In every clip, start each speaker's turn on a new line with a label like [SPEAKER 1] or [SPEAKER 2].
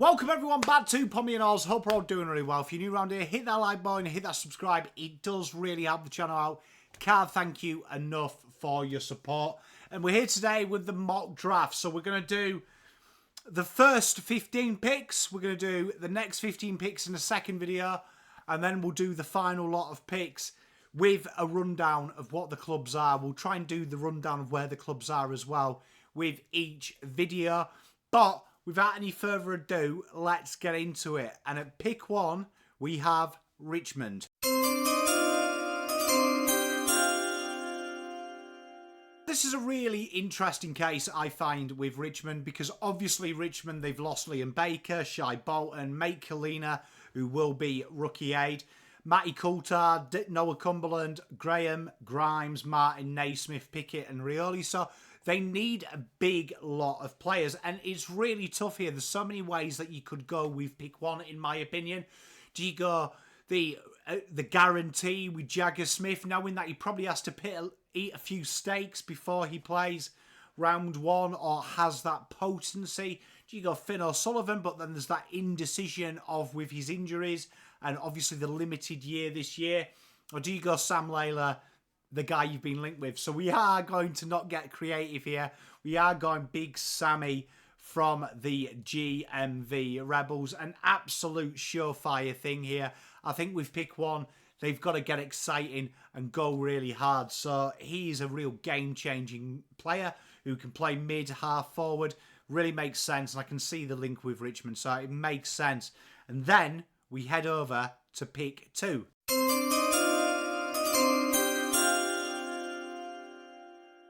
[SPEAKER 1] Welcome everyone back to Pommy and Oz. Hope we're all doing really well. If you're new around here, hit that like button, hit that subscribe. It does really help the channel out. Can't thank you enough for your support. And we're here today with the mock draft. So we're going to do the first 15 picks. We're going to do the next 15 picks in the second video. And then we'll do the final lot of picks with a rundown of what the clubs are. We'll try and do the rundown of where the clubs are as well with each video. But without any further ado, let's get into it. And at pick 1, we have Richmond. This is a really interesting case, I find, with Richmond, because obviously Richmond, they've lost Liam Baker, Shai Bolton, McElhinney, who will be rookie aid, Matty Coulthard, Noah Cumberland, Graham, Grimes, Martin, Naismith, Pickett and Rioli. So they need a big lot of players, and it's really tough here. There's so many ways that you could go with pick 1, in my opinion. Do you go the guarantee with Jagger Smith, knowing that he probably has to eat a few steaks before he plays round 1, or has that potency? Do you go Finn O'Sullivan, but then there's that indecision of with his injuries and obviously the limited year this year? Or do you go Sam Layla, the guy you've been linked with? So we are going to not get creative here. We are going Big Sammy from the GMV Rebels. An absolute surefire thing here. I think with pick 1, they've got to get exciting and go really hard. So he is a real game-changing player who can play mid, half forward. Really makes sense, and I can see the link with Richmond, so it makes sense. And then we head over to pick 2.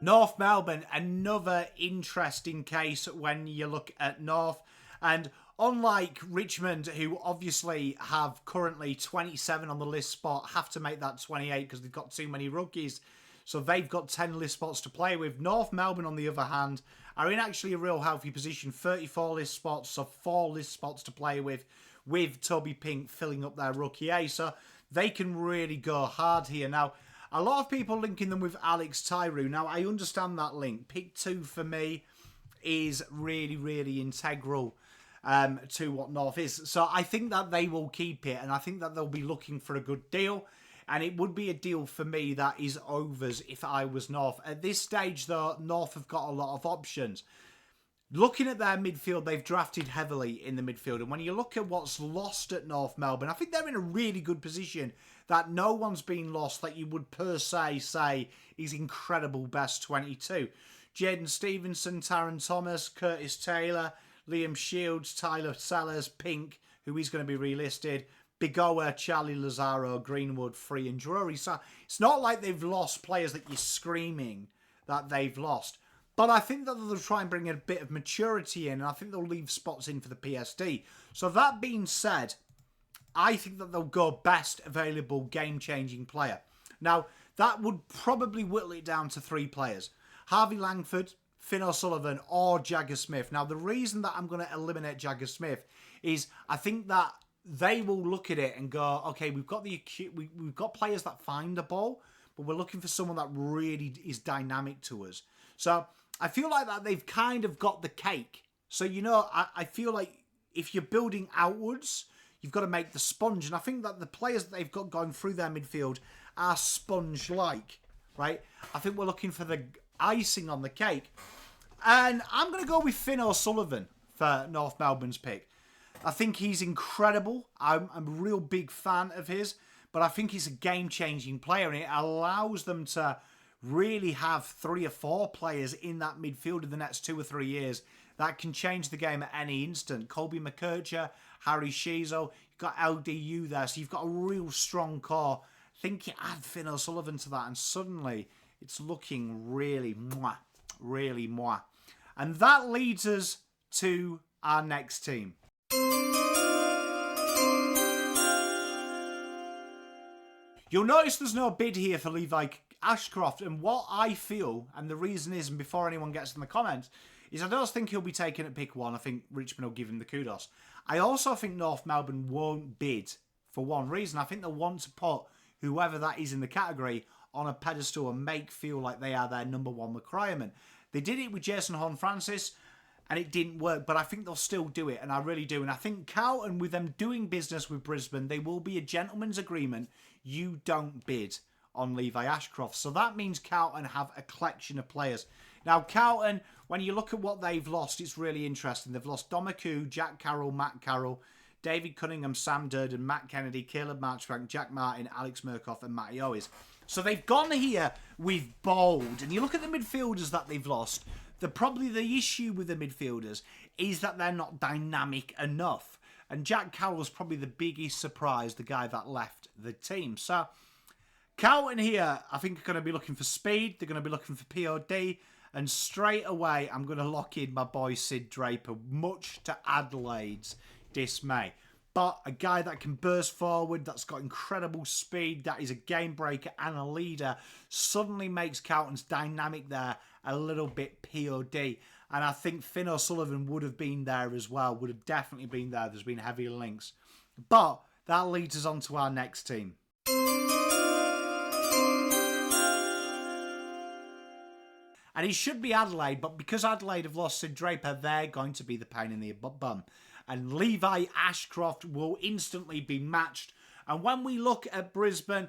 [SPEAKER 1] North Melbourne, another interesting case when you look at North. And unlike Richmond, who obviously have currently 27 on the list spot, have to make that 28 because they've got too many rookies. So they've got 10 list spots to play with. North Melbourne, on the other hand, are in actually a real healthy position. 34 list spots, so 4 list spots to play with Toby Pink filling up their rookie A. So they can really go hard here. Now, a lot of people linking them with Alex Tyree. Now, I understand that link. Pick 2 for me is really, really integral to what North is. So I think that they will keep it, and I think that they'll be looking for a good deal. And it would be a deal for me that is overs if I was North. At this stage, though, North have got a lot of options. Looking at their midfield, they've drafted heavily in the midfield. And when you look at what's lost at North Melbourne, I think they're in a really good position that no one's been lost that you would per se say is incredible best 22. Jaden Stevenson, Taron Thomas, Curtis Taylor, Liam Shields, Tyler Sellers, Pink, who is going to be relisted, Bigoa, Charlie Lazaro, Greenwood, Free and Drury. So it's not like they've lost players that you're screaming that they've lost. But I think that they'll try and bring a bit of maturity in, and I think they'll leave spots in for the PSD. So that being said, I think that they'll go best available game-changing player. Now, that would probably whittle it down to 3 players. Harvey Langford, Finn O'Sullivan, or Jagger Smith. Now, the reason that I'm going to eliminate Jagger Smith is I think that they will look at it and go, okay, we've got players that find the ball, but we're looking for someone that really is dynamic to us. So I feel like that they've kind of got the cake. So, you know, I feel like if you're building outwards, you've got to make the sponge. And I think that the players that they've got going through their midfield are sponge-like, right? I think we're looking for the icing on the cake. And I'm going to go with Finn O'Sullivan for North Melbourne's pick. I think he's incredible. I'm a real big fan of his, but I think he's a game-changing player, and it allows them to really have 3 or 4 players in that midfield in the next 2 or 3 years that can change the game at any instant. Colby McKercher, Harry Shizo, you've got LDU there, so you've got a real strong core. I think you add Finn O'Sullivan to that, and suddenly it's looking really mwah, really mwah. And that leads us to our next team. You'll notice there's no bid here for Levi Ashcroft, and what I feel, and the reason is, and before anyone gets in the comments, is I don't think he'll be taken at pick 1. I think Richmond will give him the kudos. I also think North Melbourne won't bid for one reason. I think they'll want to put whoever that is in the category on a pedestal and make feel like they are their number 1 requirement. They did it with Jason Horn-Francis. and it didn't work, but I think they'll still do it, and I really do. And I think Carlton, with them doing business with Brisbane, they will be a gentleman's agreement. You don't bid on Levi Ashcroft. So that means Carlton have a collection of players. Now, Carlton, when you look at what they've lost, it's really interesting. They've lost Domaku, Jack Carroll, Matt Carroll, David Cunningham, Sam Durden, Matt Kennedy, Caleb Marchbank, Jack Martin, Alex Murkoff, and Matty Owens. So they've gone here with bold. And you look at the midfielders that they've lost, probably the issue with the midfielders is that they're not dynamic enough. And Jack Carroll's probably the biggest surprise, the guy that left the team. So Carlton here, I think, are going to be looking for speed. They're going to be looking for POD. And straight away, I'm going to lock in my boy Sid Draper, much to Adelaide's dismay. But a guy that can burst forward, that's got incredible speed, that is a game breaker and a leader, suddenly makes Carlton's dynamic there a little bit POD. And I think Finn O'Sullivan would have been there as well, would have definitely been there. There's been heavy links. But that leads us on to our next team. And it should be Adelaide, but because Adelaide have lost Sid Draper, they're going to be the pain in the bum. And Levi Ashcroft will instantly be matched. And when we look at Brisbane,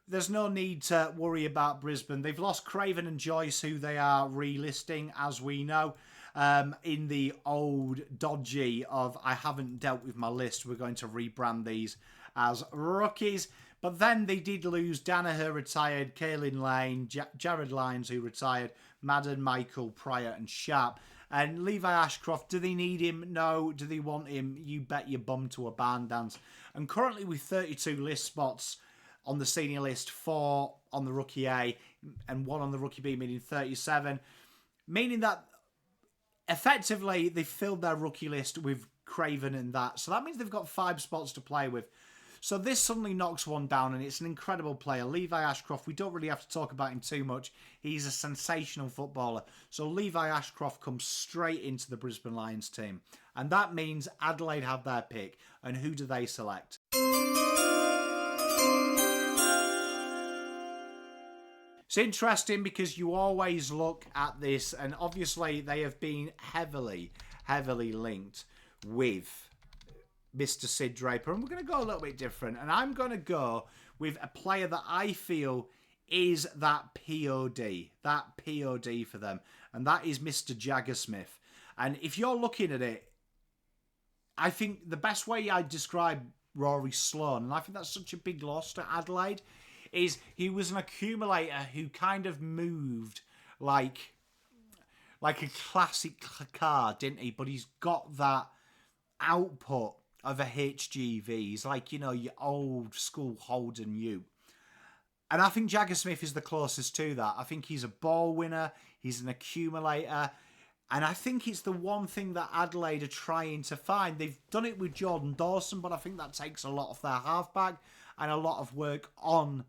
[SPEAKER 1] there's no need to worry about Brisbane. They've lost Craven and Joyce, who they are relisting, as we know, in the old dodgy of I haven't dealt with my list. We're going to rebrand these as rookies. But then they did lose Danaher retired, Kaylin Lane, Jared Lyons, who retired, Madden, Michael, Pryor and Sharp. And Levi Ashcroft, do they need him? No. Do they want him? You bet your bum to a barn dance. And currently with 32 list spots on the senior list, 4 on the rookie A and 1 on the rookie B, meaning 37. Meaning that effectively they filled their rookie list with Craven and that. So that means they've got 5 spots to play with. So this suddenly knocks one down, and it's an incredible player. Levi Ashcroft, we don't really have to talk about him too much. He's a sensational footballer. So Levi Ashcroft comes straight into the Brisbane Lions team. And that means Adelaide have their pick. And who do they select? It's interesting because you always look at this, and obviously they have been heavily linked with Mr. Sid Draper, and we're going to go a little bit different, and I'm going to go with a player that I feel is that POD for them, and that is Mr. Jagger Smith. And if you're looking at it, I think the best way I describe Rory Sloan, and I think that's such a big loss to Adelaide, is he was an accumulator who kind of moved like a classic car, didn't he? But he's got that output of a HGV. He's like, your old school Holden Ute. And I think Jagger Smith is the closest to that. I think he's a ball winner. He's an accumulator. And I think it's the one thing that Adelaide are trying to find. They've done it with Jordan Dawson, but I think that takes a lot of their halfback and a lot of work on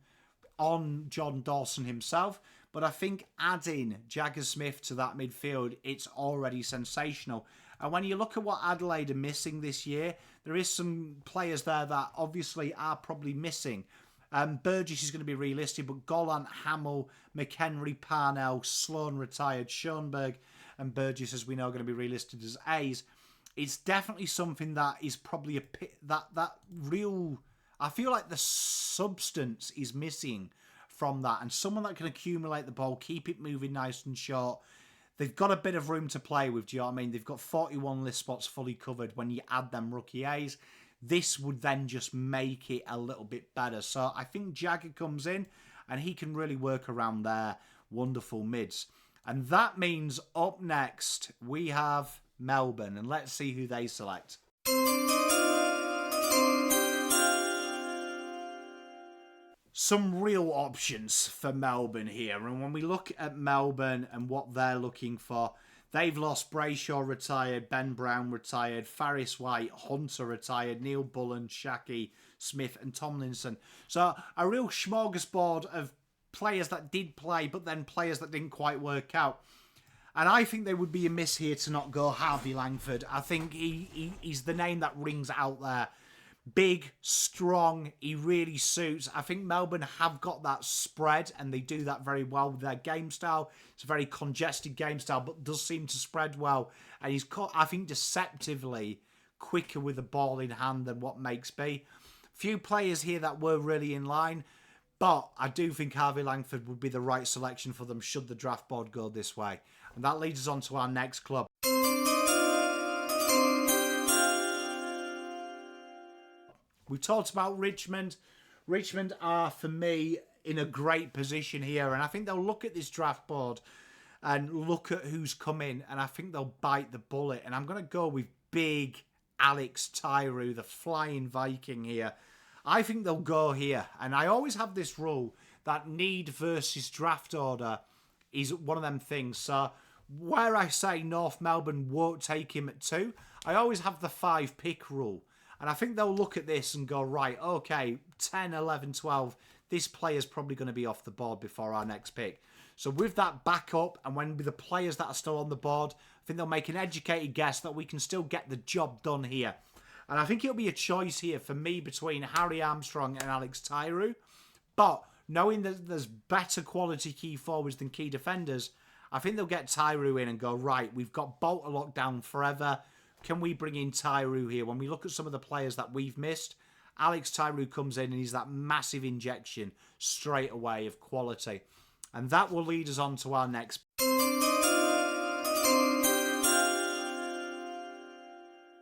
[SPEAKER 1] Jordan Dawson himself. But I think adding Jagger Smith to that midfield, it's already sensational. And when you look at what Adelaide are missing this year, there is some players there that obviously are probably missing. Burgess is going to be relisted, but Gollant, Hamill, McHenry, Parnell, Sloan retired, Schoenberg and Burgess, as we know, are going to be relisted as A's. It's definitely something that is probably that real... I feel like the substance is missing from that. And someone that can accumulate the ball, keep it moving nice and short. They've got a bit of room to play with, do you know what I mean? They've got 41 list spots fully covered when you add them rookie A's. This would then just make it a little bit better. So I think Jagger comes in and he can really work around their wonderful mids. And that means up next we have Melbourne. And let's see who they select. Some real options for Melbourne here. And when we look at Melbourne and what they're looking for, they've lost Brayshaw retired, Ben Brown retired, Faris White, Hunter retired, Neil Bullen, Shaki, Smith and Tomlinson. So a real smorgasbord of players that did play, but then players that didn't quite work out. And I think they would be amiss here to not go Harvey Langford. I think he's the name that rings out there. Big, strong, he really suits. I think Melbourne have got that spread, and they do that very well with their game style. It's a very congested game style, but does seem to spread well. And he's, I think, deceptively quicker with the ball in hand than what makes be. Few players here that were really in line, but I do think Harvey Langford would be the right selection for them should the draft board go this way. And that leads us on to our next club. We talked about Richmond. Richmond are, for me, in a great position here. And I think they'll look at this draft board and look at who's come in. And I think they'll bite the bullet. And I'm going to go with big Alex Tyrou, the flying Viking here. I think they'll go here. And I always have this rule that need versus draft order is one of them things. So where I say North Melbourne won't take him at 2, I always have the 5 pick rule. And I think they'll look at this and go, right, okay, 10, 11, 12, this player's probably going to be off the board before our next pick. So with that backup, and when with the players that are still on the board, I think they'll make an educated guess that we can still get the job done here. And I think it'll be a choice here for me between Harry Armstrong and Alex Tyrou. But knowing that there's better quality key forwards than key defenders, I think they'll get Tyrou in and go, right, we've got Bolter locked down forever. Can we bring in Tyrou here? When we look at some of the players that we've missed, Alex Tyrou comes in and he's that massive injection straight away of quality. And that will lead us on to our next. I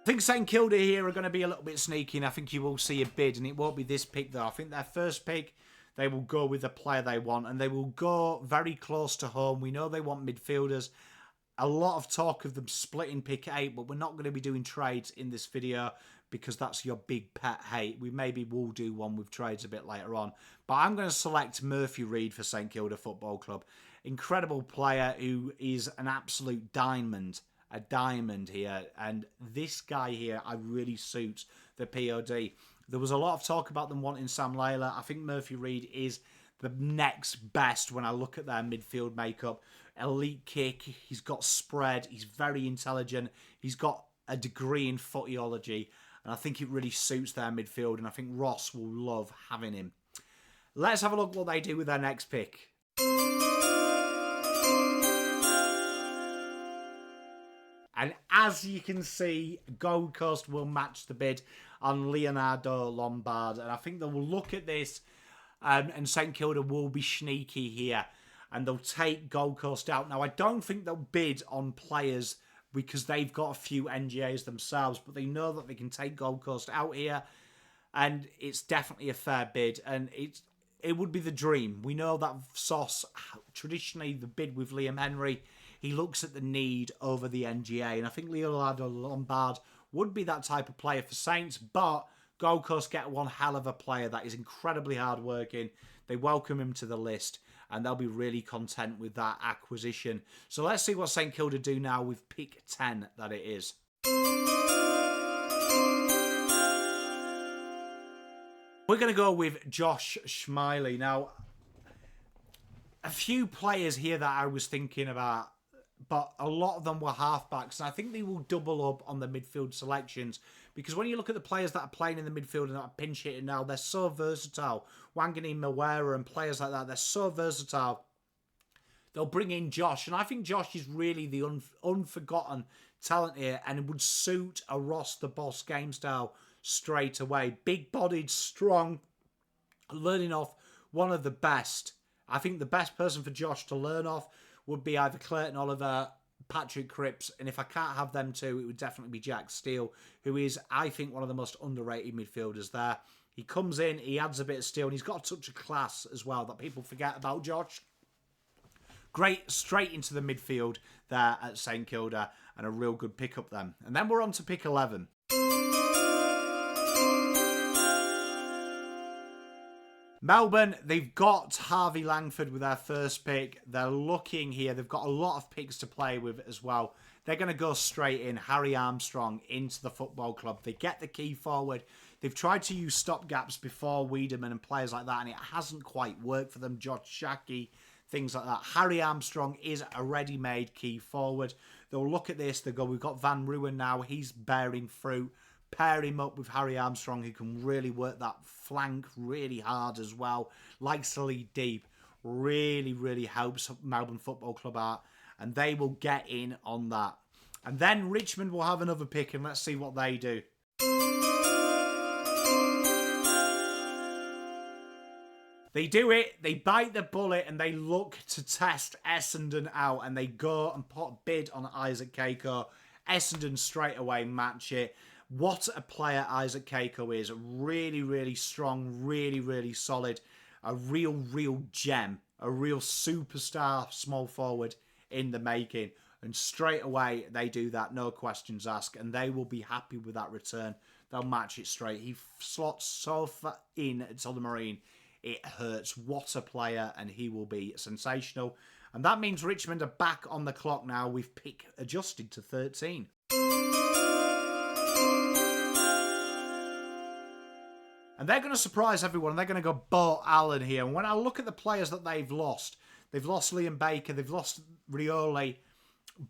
[SPEAKER 1] think St Kilda here are going to be a little bit sneaky, and I think you will see a bid, and it won't be this pick though. I think their first pick, they will go with the player they want, and they will go very close to home. We know they want midfielders. A lot of talk of them splitting pick 8, but we're not going to be doing trades in this video because that's your big pet hate. We maybe will do one with trades a bit later on. But I'm going to select Murphy Reid for St Kilda Football Club. Incredible player who is an absolute diamond. A diamond here. And this guy here, I really suits the POD. There was a lot of talk about them wanting Sam Layla. I think Murphy Reid is the next best when I look at their midfield makeup. Elite kick, he's got spread, he's very intelligent, he's got a degree in footyology, and I think it really suits their midfield, and I think Ross will love having him. Let's have a look what they do with their next pick. And as you can see, Gold Coast will match the bid on Leonardo Lombard, and I think they will look at this, and St Kilda will be sneaky here. And they'll take Gold Coast out. Now, I don't think they'll bid on players because they've got a few NGAs themselves, but they know that they can take Gold Coast out here, and it's definitely a fair bid, and it would be the dream. We know that Sauce, traditionally the bid with Liam Henry, he looks at the need over the NGA, and I think Leonardo Lombard would be that type of player for Saints, but Gold Coast get one hell of a player that is incredibly hard-working. They welcome him to the list, and they'll be really content with that acquisition. So let's see what St Kilda do now with pick 10 that it is. We're going to go with Josh Schmiley. Now, a few players here that I was thinking about, but a lot of them were halfbacks, and I think they will double up on the midfield selections, because when you look at the players that are playing in the midfield and that are pinch hitting now, they're so versatile. Wangani Mawera and players like that, they're so versatile. They'll bring in Josh, and I think Josh is really the unforgotten talent here, and it would suit a Ross the Boss game style straight away. Big-bodied, strong, learning off one of the best. I think the best person for Josh to learn off would be either Clayton Oliver, Patrick Cripps, and if I can't have them two, it would definitely be Jack Steele, who is, I think, one of the most underrated midfielders there. He comes in, he adds a bit of steel, and he's got a touch of class as well that people forget about Josh. Great, straight into the midfield there at St Kilda, and a real good pick-up then. And then we're on to pick 11. Melbourne, they've got Harvey Langford with their first pick. They're looking here. They've got a lot of picks to play with as well. They're going to go straight in. Harry Armstrong into the football club. They get the key forward. They've tried to use stopgaps before Wiedemann and players like that, and it hasn't quite worked for them. Josh Shackey, things like that. Harry Armstrong is a ready-made key forward. They'll look at this. They'll go, we've got Van Ruin now. He's bearing fruit. pair him up with Harry Armstrong, who can really work that flank really hard as well, likes to lead deep, really, really helps Melbourne Football Club out, and they will get in on that. And then Richmond will have another pick, and let's see what they do. They do it, they bite the bullet, and they look to test Essendon out, and they go and put a bid on Isaac Keiko. Essendon straight away match it. What a player Isaac Keiko is. Really, really strong, really, really solid. A real gem. A real superstar small forward in the making. And straight away, they do that, no questions asked, and they will be happy with that return. They'll match it straight. He slots so far in to the Marine. It hurts. What a player, and he will be sensational. And that means Richmond are back on the clock now with pick adjusted to 13. And they're going to surprise everyone. They're going to go Bo Allen here. And when I look at the players that they've lost Liam Baker, they've lost Rioli.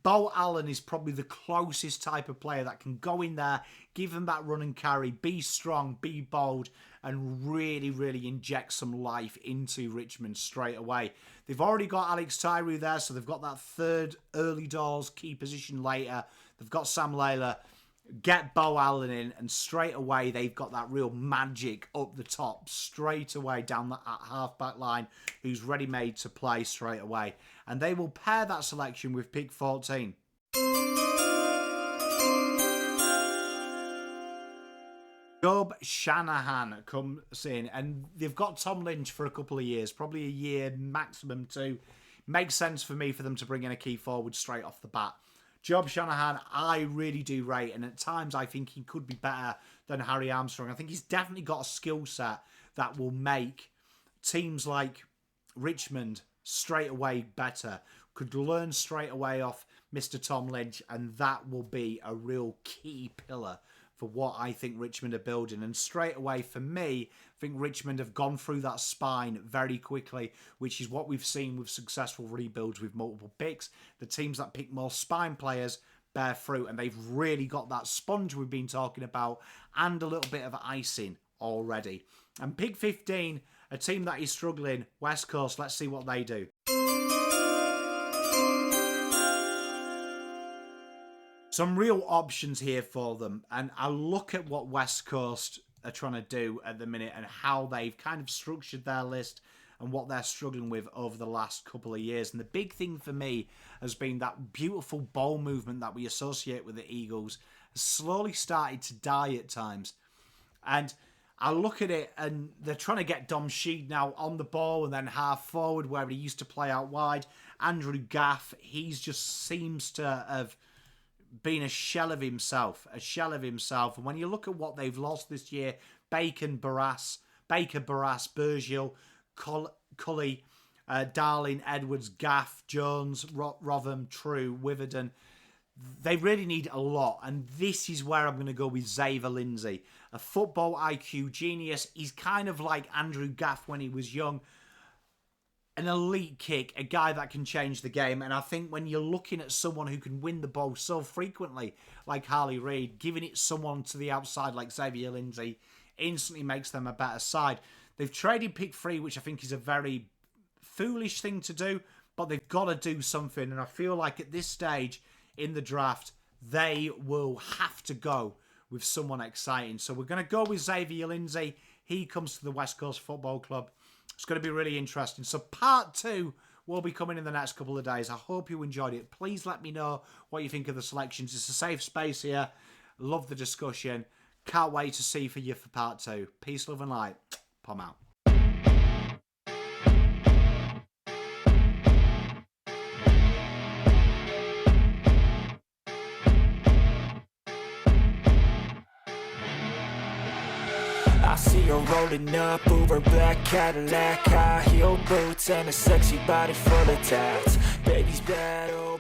[SPEAKER 1] Bo Allen is probably the closest type of player that can go in there, give them that run and carry, be strong, be bold, and really, really inject some life into Richmond straight away. They've already got Alex Tyree there, so they've got that third early doors key position later. They've got Sam Layla. Get Bo Allen in, and straight away they've got that real magic up the top, straight away down that half-back line, who's ready-made to play straight away. And they will pair that selection with pick 14. Job Shanahan comes in, and they've got Tom Lynch for a couple of years, probably a year, maximum 2. Makes sense for me for them to bring in a key forward straight off the bat. Job Shanahan, I really do rate, and at times I think he could be better than Harry Armstrong. I think he's definitely got a skill set that will make teams like Richmond straight away better. Could learn straight away off Mr. Tom Lynch, and that will be a real key pillar for what I think Richmond are building. And straight away, for me, I think Richmond have gone through that spine very quickly, which is what we've seen with successful rebuilds with multiple picks. The teams that pick more spine players bear fruit, and they've really got that sponge we've been talking about and a little bit of icing already. And pick 15, a team that is struggling, West Coast. Let's see what they do. Some real options here for them, and I look at what West Coast are trying to do at the minute and how they've kind of structured their list and what they're struggling with over the last couple of years. And the big thing for me has been that beautiful ball movement that we associate with the Eagles has slowly started to die at times. And I look at it, and they're trying to get Dom Sheed now on the ball and then half forward where he used to play out wide. Andrew Gaff, he's just seems to have been a shell of himself. And when you look at what they've lost this year, Baker, Barras, Burgill, Cully, Darling, Edwards, Gaff, Jones, Rotham, True, Witherden, they really need a lot. And this is where I'm going to go with Xavier Lindsay. A football IQ genius. He's kind of like Andrew Gaff when he was young. An elite kick, a guy that can change the game. And I think when you're looking at someone who can win the ball so frequently, like Harley Reid, giving it someone to the outside like Xavier Lindsay instantly makes them a better side. They've traded pick 3, which I think is a very foolish thing to do, but they've got to do something. And I feel like at this stage in the draft, they will have to go with someone exciting. So we're going to go with Xavier Lindsay. He comes to the West Coast Football Club. It's going to be really interesting. So part 2 will be coming in the next couple of days. I hope you enjoyed it. Please let me know what you think of the selections. It's a safe space here. Love the discussion. Can't wait to see you for part 2. Peace, love and light. Pom out.
[SPEAKER 2] I see her rolling up, Uber black Cadillac, high heel boots and a sexy body full of tats. Baby's bad, oh